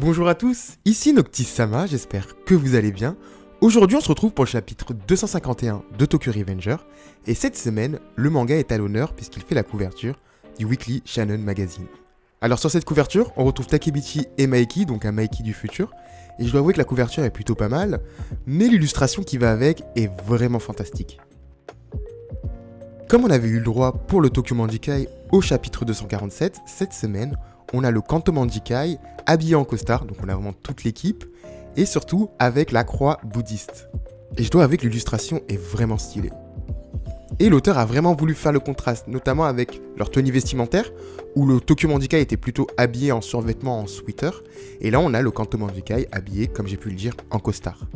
Bonjour à tous, ici Noctis-sama, j'espère que vous allez bien. Aujourd'hui on se retrouve pour le chapitre 251 de Tokyo Revenger, et cette semaine, le manga est à l'honneur puisqu'il fait la couverture du Weekly Shonen Magazine. Alors sur cette couverture, on retrouve Takemichi et Maeki, donc un Maeki du futur, et je dois avouer que la couverture est plutôt pas mal, mais l'illustration qui va avec est vraiment fantastique. Comme on avait eu le droit pour le Tokyo Manjikai au chapitre 247, cette semaine, on a le Kanto Manjikai habillé en costard, donc on a vraiment toute l'équipe, et surtout avec la croix bouddhiste. Et je dois avouer que l'illustration est vraiment stylée. Et l'auteur a vraiment voulu faire le contraste, notamment avec leur tenue vestimentaire, où le Tokyo Manjikai était plutôt habillé en survêtement en sweater, et là on a le Kanto Manjikai habillé, comme j'ai pu le dire, en costard.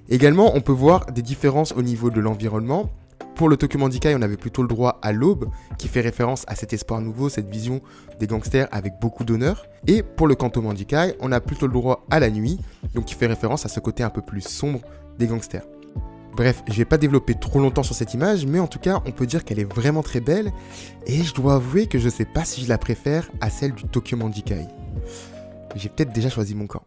Également, on peut voir des différences au niveau de l'environnement. Pour le Tokyo Manjikai, on avait plutôt le droit à l'aube, qui fait référence à cet espoir nouveau, cette vision des gangsters avec beaucoup d'honneur. Et pour le Kanto Manjikai, on a plutôt le droit à la nuit, donc qui fait référence à ce côté un peu plus sombre des gangsters. Bref, je vais pas développer trop longtemps sur cette image, mais en tout cas, on peut dire qu'elle est vraiment très belle, et je dois avouer que je sais pas si je la préfère à celle du Tokyo Manjikai. J'ai peut-être déjà choisi mon camp.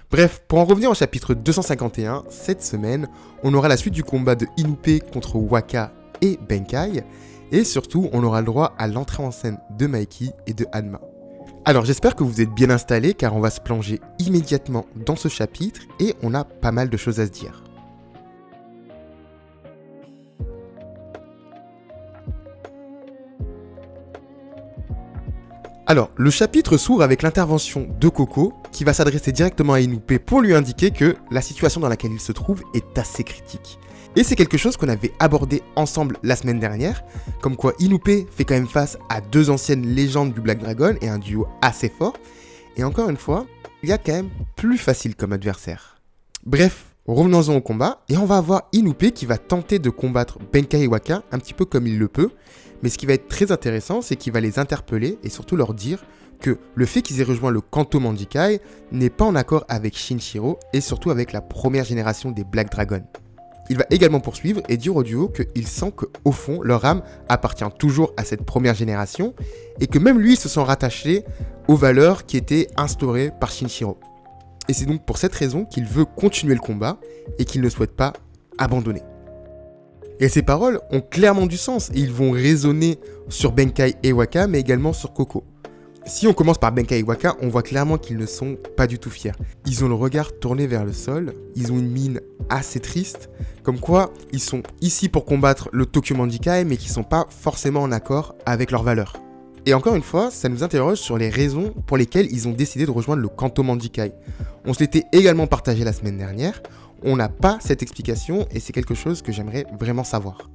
Bref, pour en revenir au chapitre 251, cette semaine, on aura la suite du combat de Inoue contre Waka et Benkai, et surtout, on aura le droit à l'entrée en scène de Maeki et de Hanma. Alors j'espère que vous êtes bien installés, car on va se plonger immédiatement dans ce chapitre, et on a pas mal de choses à se dire. Alors, le chapitre s'ouvre avec l'intervention de Koko, qui va s'adresser directement à Inoue pour lui indiquer que la situation dans laquelle il se trouve est assez critique. Et c'est quelque chose qu'on avait abordé ensemble la semaine dernière, comme quoi Inoue fait quand même face à deux anciennes légendes du Black Dragon et un duo assez fort, et encore une fois, il y a quand même plus facile comme adversaire. Bref, revenons-en au combat, et on va avoir Inoue qui va tenter de combattre Benkai et Waka un petit peu comme il le peut, mais ce qui va être très intéressant, c'est qu'il va les interpeller et surtout leur dire que le fait qu'ils aient rejoint le Kanto Manjikai n'est pas en accord avec Shinshiro et surtout avec la première génération des Black Dragon. Il va également poursuivre et dire au duo qu'il sent qu'au fond, leur âme appartient toujours à cette première génération et que même lui se sent rattaché aux valeurs qui étaient instaurées par Shinshiro. Et c'est donc pour cette raison qu'il veut continuer le combat et qu'il ne souhaite pas abandonner. Et ces paroles ont clairement du sens et ils vont résonner sur Benkai et Waka, mais également sur Koko. Si on commence par Benkai et Waka, on voit clairement qu'ils ne sont pas du tout fiers. Ils ont le regard tourné vers le sol, ils ont une mine assez triste, comme quoi ils sont ici pour combattre le Tokyo Manjikai, mais qui ne sont pas forcément en accord avec leurs valeurs. Et encore une fois, ça nous interroge sur les raisons pour lesquelles ils ont décidé de rejoindre le Kanto Manjikai. On se l'était également partagé la semaine dernière. On n'a pas cette explication et c'est quelque chose que j'aimerais vraiment savoir.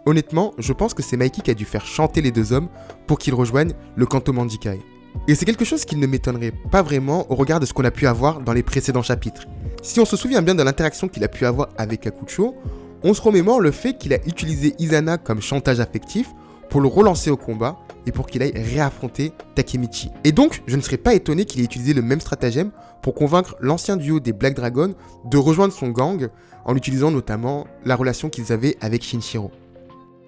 Honnêtement, je pense que c'est Maeki qui a dû faire chanter les deux hommes pour qu'ils rejoignent le Kanto Manjikai. Et c'est quelque chose qui ne m'étonnerait pas vraiment au regard de ce qu'on a pu avoir dans les précédents chapitres. Si on se souvient bien de l'interaction qu'il a pu avoir avec Kakucho, on se remémore le fait qu'il a utilisé Izana comme chantage affectif pour le relancer au combat et pour qu'il aille réaffronter Takemichi. Et donc, je ne serais pas étonné qu'il ait utilisé le même stratagème pour convaincre l'ancien duo des Black Dragon de rejoindre son gang en utilisant notamment la relation qu'ils avaient avec Shinshiro.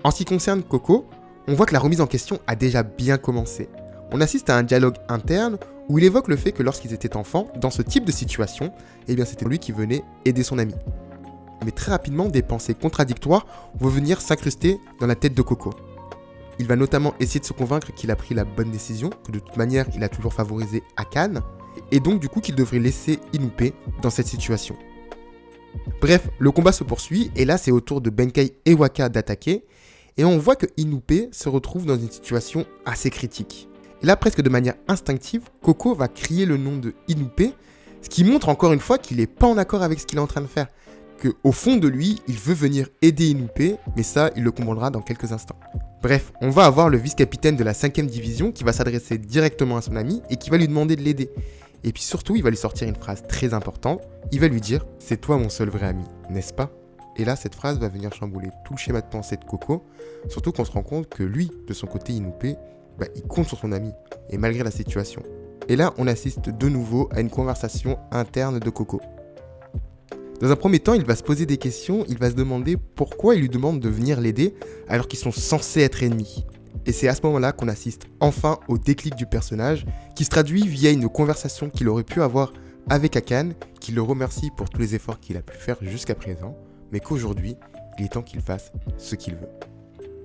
En ce qui concerne Koko, on voit que la remise en question a déjà bien commencé. On assiste à un dialogue interne où il évoque le fait que lorsqu'ils étaient enfants, dans ce type de situation, eh bien c'était lui qui venait aider son ami. Mais très rapidement, des pensées contradictoires vont venir s'incruster dans la tête de Koko. Il va notamment essayer de se convaincre qu'il a pris la bonne décision, que de toute manière il a toujours favorisé Akane, et donc du coup qu'il devrait laisser Inoue dans cette situation. Bref, le combat se poursuit, et là c'est au tour de Benkai et Waka d'attaquer, et on voit que Inoue se retrouve dans une situation assez critique. Et là, presque de manière instinctive, Koko va crier le nom de Inoue, ce qui montre encore une fois qu'il n'est pas en accord avec ce qu'il est en train de faire, qu'au fond de lui, il veut venir aider Inoue, mais ça, il le comprendra dans quelques instants. Bref, on va avoir le vice-capitaine de la 5ème division qui va s'adresser directement à son ami et qui va lui demander de l'aider. Et puis surtout, il va lui sortir une phrase très importante. Il va lui dire « C'est toi mon seul vrai ami, n'est-ce pas ?» Et là, cette phrase va venir chambouler tout le schéma de pensée de Koko, surtout qu'on se rend compte que lui, de son côté Inoue, il compte sur son ami, et malgré la situation. Et là, on assiste de nouveau à une conversation interne de Koko. Dans un premier temps, il va se poser des questions, il va se demander pourquoi il lui demande de venir l'aider alors qu'ils sont censés être ennemis. Et c'est à ce moment-là qu'on assiste enfin au déclic du personnage, qui se traduit via une conversation qu'il aurait pu avoir avec Akane, qui le remercie pour tous les efforts qu'il a pu faire jusqu'à présent, mais qu'aujourd'hui, il est temps qu'il fasse ce qu'il veut.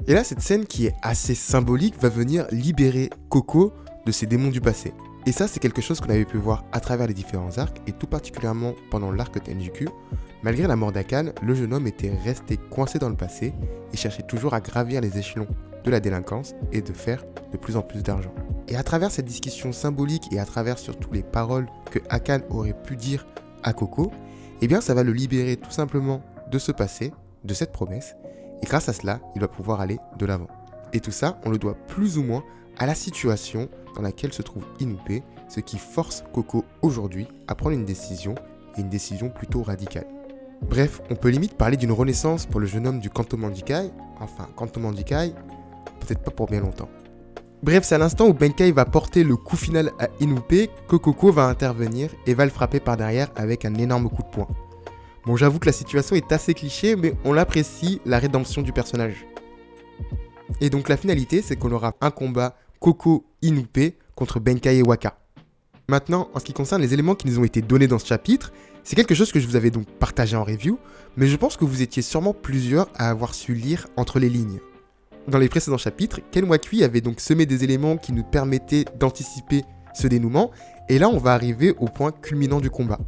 Et là, cette scène qui est assez symbolique va venir libérer Coco de ses démons du passé. Et ça, c'est quelque chose qu'on avait pu voir à travers les différents arcs, et tout particulièrement pendant l'arc Tenjiku. Malgré la mort d'Akane, le jeune homme était resté coincé dans le passé et cherchait toujours à gravir les échelons de la délinquance et de faire de plus en plus d'argent. Et à travers cette discussion symbolique et à travers surtout les paroles que Akane aurait pu dire à Coco, eh bien ça va le libérer tout simplement de ce passé, de cette promesse, et grâce à cela, il va pouvoir aller de l'avant. Et tout ça, on le doit plus ou moins à la situation dans laquelle se trouve Inoue, ce qui force Coco aujourd'hui à prendre une décision, et une décision plutôt radicale. Bref, on peut limite parler d'une renaissance pour le jeune homme du Kanto Manjikai, enfin Kanto Manjikai, peut-être pas pour bien longtemps. Bref, c'est à l'instant où Benkai va porter le coup final à Inoue que Coco va intervenir et va le frapper par derrière avec un énorme coup de poing. Bon, j'avoue que la situation est assez cliché, mais on l'apprécie, la rédemption du personnage. Et donc la finalité, c'est qu'on aura un combat Coco-Inoue contre Benkai et Waka. Maintenant, en ce qui concerne les éléments qui nous ont été donnés dans ce chapitre, c'est quelque chose que je vous avais donc partagé en review, mais je pense que vous étiez sûrement plusieurs à avoir su lire entre les lignes. Dans les précédents chapitres, Ken Wakui avait donc semé des éléments qui nous permettaient d'anticiper ce dénouement, et là on va arriver au point culminant du combat.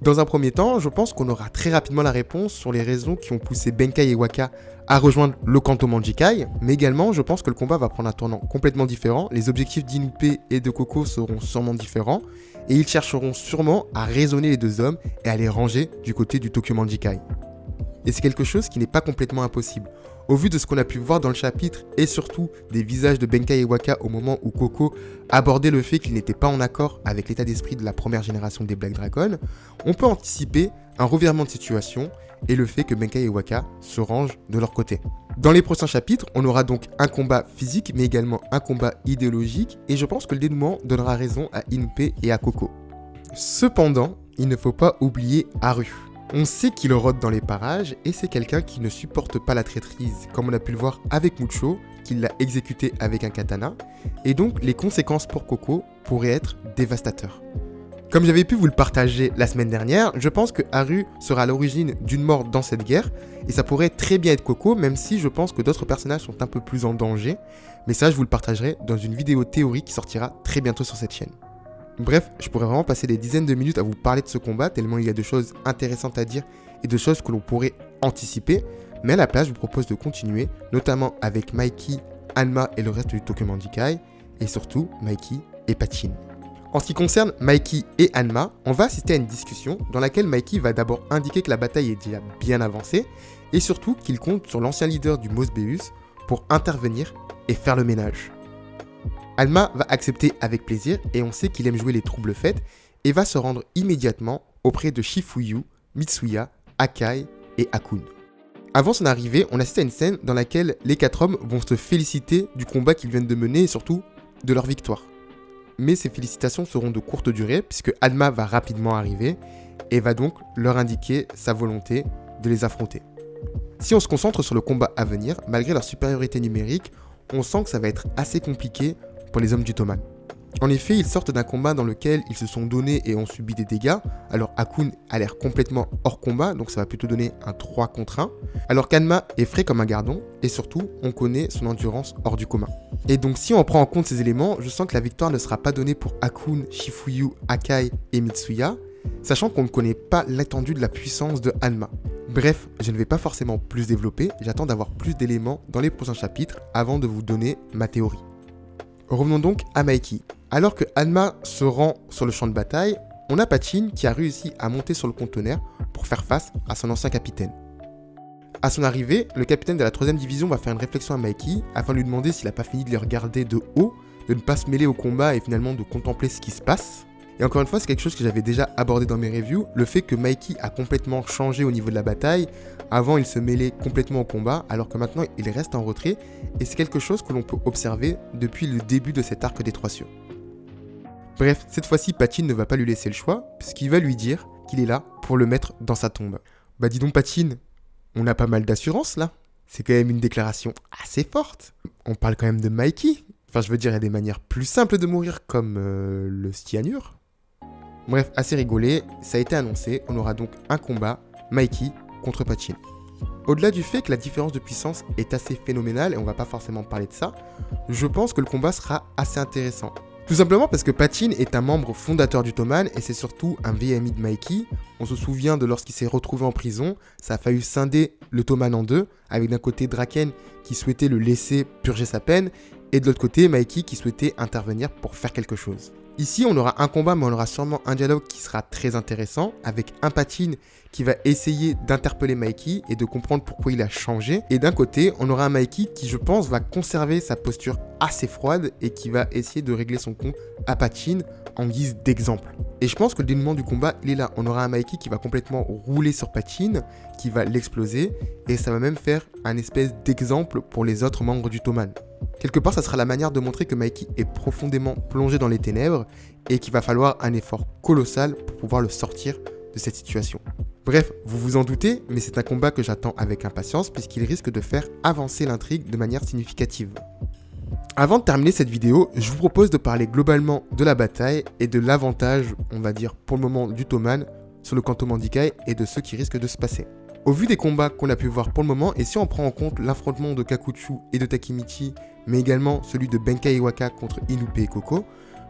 Dans un premier temps, je pense qu'on aura très rapidement la réponse sur les raisons qui ont poussé Benkai et Waka à rejoindre le Kanto Manjikai, mais également je pense que le combat va prendre un tournant complètement différent, les objectifs d'Inoue et de Coco seront sûrement différents, et ils chercheront sûrement à raisonner les deux hommes et à les ranger du côté du Tokyo Manjikai. Et c'est quelque chose qui n'est pas complètement impossible. Au vu de ce qu'on a pu voir dans le chapitre et surtout des visages de Benkai et Waka au moment où Coco abordait le fait qu'il n'était pas en accord avec l'état d'esprit de la première génération des Black Dragons, on peut anticiper un revirement de situation et le fait que Benkai et Waka se rangent de leur côté. Dans les prochains chapitres, on aura donc un combat physique mais également un combat idéologique et je pense que le dénouement donnera raison à Inoue et à Coco. Cependant, il ne faut pas oublier Haru. On sait qu'il rôde dans les parages et c'est quelqu'un qui ne supporte pas la traîtrise, comme on a pu le voir avec Mucho, qui l'a exécuté avec un katana, et donc les conséquences pour Coco pourraient être dévastateurs. Comme j'avais pu vous le partager la semaine dernière, je pense que Haru sera à l'origine d'une mort dans cette guerre, et ça pourrait très bien être Coco, même si je pense que d'autres personnages sont un peu plus en danger, mais ça je vous le partagerai dans une vidéo théorique qui sortira très bientôt sur cette chaîne. Bref, je pourrais vraiment passer des dizaines de minutes à vous parler de ce combat, tellement il y a de choses intéressantes à dire et de choses que l'on pourrait anticiper, mais à la place, je vous propose de continuer, notamment avec Mikey, Hanma et le reste du Tokyo Manjikai, et surtout Mikey et Pachin. En ce qui concerne Mikey et Hanma, on va assister à une discussion dans laquelle Mikey va d'abord indiquer que la bataille est déjà bien avancée, et surtout qu'il compte sur l'ancien leader du Mosbeus pour intervenir et faire le ménage. Hanma va accepter avec plaisir et on sait qu'il aime jouer les troubles fêtes et va se rendre immédiatement auprès de Shifuyu, Mitsuya, Akai et Akun. Avant son arrivée, on assiste à une scène dans laquelle les 4 hommes vont se féliciter du combat qu'ils viennent de mener et surtout de leur victoire. Mais ces félicitations seront de courte durée puisque Hanma va rapidement arriver et va donc leur indiquer sa volonté de les affronter. Si on se concentre sur le combat à venir, malgré leur supériorité numérique, on sent que ça va être assez compliqué pour les hommes du Toman. En effet, ils sortent d'un combat dans lequel ils se sont donnés et ont subi des dégâts, alors Akun a l'air complètement hors combat, donc ça va plutôt donner un 3 contre 1, alors qu'Hanma est frais comme un gardon, et surtout, on connaît son endurance hors du commun. Et donc si on prend en compte ces éléments, je sens que la victoire ne sera pas donnée pour Akun, Shifuyu, Akai et Mitsuya, sachant qu'on ne connaît pas l'étendue de la puissance de Hanma. Bref, je ne vais pas forcément plus développer, j'attends d'avoir plus d'éléments dans les prochains chapitres avant de vous donner ma théorie. Revenons donc à Mikey. Alors que Hanma se rend sur le champ de bataille, on a Pachin qui a réussi à monter sur le conteneur pour faire face à son ancien capitaine. À son arrivée, le capitaine de la 3ème division va faire une réflexion à Mikey afin de lui demander s'il n'a pas fini de les regarder de haut, de ne pas se mêler au combat et finalement de contempler ce qui se passe. Et encore une fois, c'est quelque chose que j'avais déjà abordé dans mes reviews, le fait que Mikey a complètement changé au niveau de la bataille. Avant, il se mêlait complètement au combat, alors que maintenant, il reste en retrait, et c'est quelque chose que l'on peut observer depuis le début de cet arc des 3 cieux. Bref, cette fois-ci, Pachin ne va pas lui laisser le choix, puisqu'il va lui dire qu'il est là pour le mettre dans sa tombe. Bah dis donc Pachin, on a pas mal d'assurance là. C'est quand même une déclaration assez forte. on parle quand même de Mikey. Enfin, je veux dire, il y a des manières plus simples de mourir, comme le cyanure. Bref, assez rigolé, ça a été annoncé, on aura donc un combat, Mikey contre Pachin. Au-delà du fait que la différence de puissance est assez phénoménale, et on va pas forcément parler de ça, je pense que le combat sera assez intéressant. Tout simplement parce que Pachin est un membre fondateur du Toman et c'est surtout un vieil ami de Mikey. On se souvient de lorsqu'il s'est retrouvé en prison, ça a failli scinder le Toman en deux, avec d'un côté Draken qui souhaitait le laisser purger sa peine, et de l'autre côté Mikey qui souhaitait intervenir pour faire quelque chose. Ici, on aura un combat, mais on aura sûrement un dialogue qui sera très intéressant, avec un Pachin qui va essayer d'interpeller Mikey et de comprendre pourquoi il a changé. Et d'un côté, on aura un Mikey qui, je pense, va conserver sa posture assez froide et qui va essayer de régler son compte à Pachin en guise d'exemple. Et je pense que le dénouement du combat, il est là. On aura un Mikey qui va complètement rouler sur Pachin, qui va l'exploser, et ça va même faire un espèce d'exemple pour les autres membres du Toman. Quelque part, ça sera la manière de montrer que Mikey est profondément plongé dans les ténèbres et qu'il va falloir un effort colossal pour pouvoir le sortir de cette situation. Bref, vous vous en doutez, mais c'est un combat que j'attends avec impatience puisqu'il risque de faire avancer l'intrigue de manière significative. Avant de terminer cette vidéo, je vous propose de parler globalement de la bataille et de l'avantage, on va dire pour le moment, du Toman sur le Kanto Mandikai et de ce qui risque de se passer. Au vu des combats qu'on a pu voir pour le moment, et si on prend en compte l'affrontement de Kakuchu et de Takemichi, mais également celui de Benkei Iwaka contre Inupe et Koko,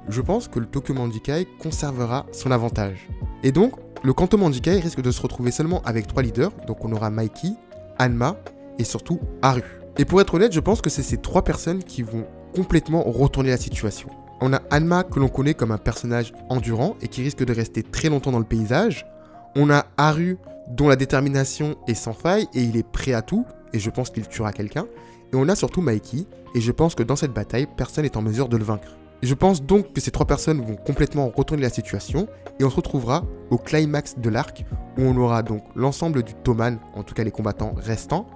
je pense que le Tokyo Mandikai conservera son avantage. Et donc, le Kanto Mandikai risque de se retrouver seulement avec 3 leaders, donc on aura Mikey, Hanma et surtout Haru. Et pour être honnête, je pense que c'est ces 3 personnes qui vont complètement retourner la situation. On a Hanma que l'on connaît comme un personnage endurant et qui risque de rester très longtemps dans le paysage. On a Haru dont la détermination est sans faille et il est prêt à tout, et je pense qu'il tuera quelqu'un. Et on a surtout Mikey, et je pense que dans cette bataille, personne n'est en mesure de le vaincre. Je pense donc que ces 3 personnes vont complètement retourner la situation, et on se retrouvera au climax de l'arc, où on aura donc l'ensemble du Toman, en tout cas les combattants restants,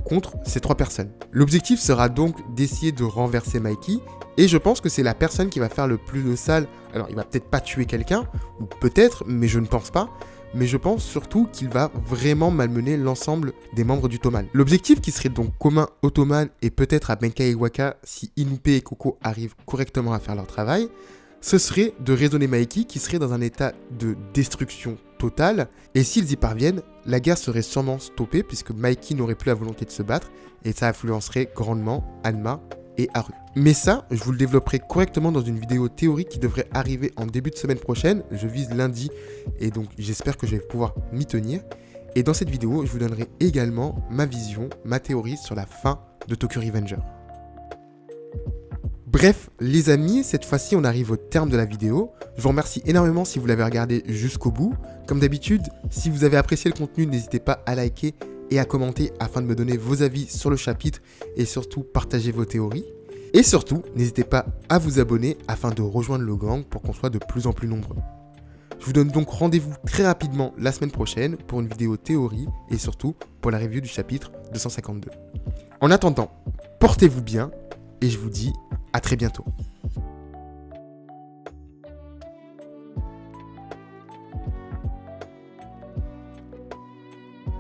contre ces 3 personnes. L'objectif sera donc d'essayer de renverser Mikey, et je pense que c'est la personne qui va faire le plus de sale. Alors il va peut-être pas tuer quelqu'un, ou peut-être, mais je ne pense pas. Mais je pense surtout qu'il va vraiment malmener l'ensemble des membres du Toman. L'objectif qui serait donc commun au Toman et peut-être à Benkei Iwaka si Inupe et Koko arrivent correctement à faire leur travail, ce serait de raisonner Mikey qui serait dans un état de destruction totale, et s'ils y parviennent, la guerre serait sûrement stoppée puisque Mikey n'aurait plus la volonté de se battre, et ça influencerait grandement Hanma et Haru. Mais ça, je vous le développerai correctement dans une vidéo théorique qui devrait arriver en début de semaine prochaine. Je vise lundi et donc j'espère que je vais pouvoir m'y tenir. Et dans cette vidéo, je vous donnerai également ma vision, ma théorie sur la fin de Tokyo Revenger. Bref, les amis, cette fois-ci on arrive au terme de la vidéo. Je vous remercie énormément si vous l'avez regardé jusqu'au bout. Comme d'habitude, si vous avez apprécié le contenu, n'hésitez pas à liker et à commenter afin de me donner vos avis sur le chapitre et surtout partager vos théories. Et surtout, n'hésitez pas à vous abonner afin de rejoindre le gang pour qu'on soit de plus en plus nombreux. Je vous donne donc rendez-vous très rapidement la semaine prochaine pour une vidéo théorie et surtout pour la review du chapitre 252. En attendant, portez-vous bien et je vous dis à très bientôt.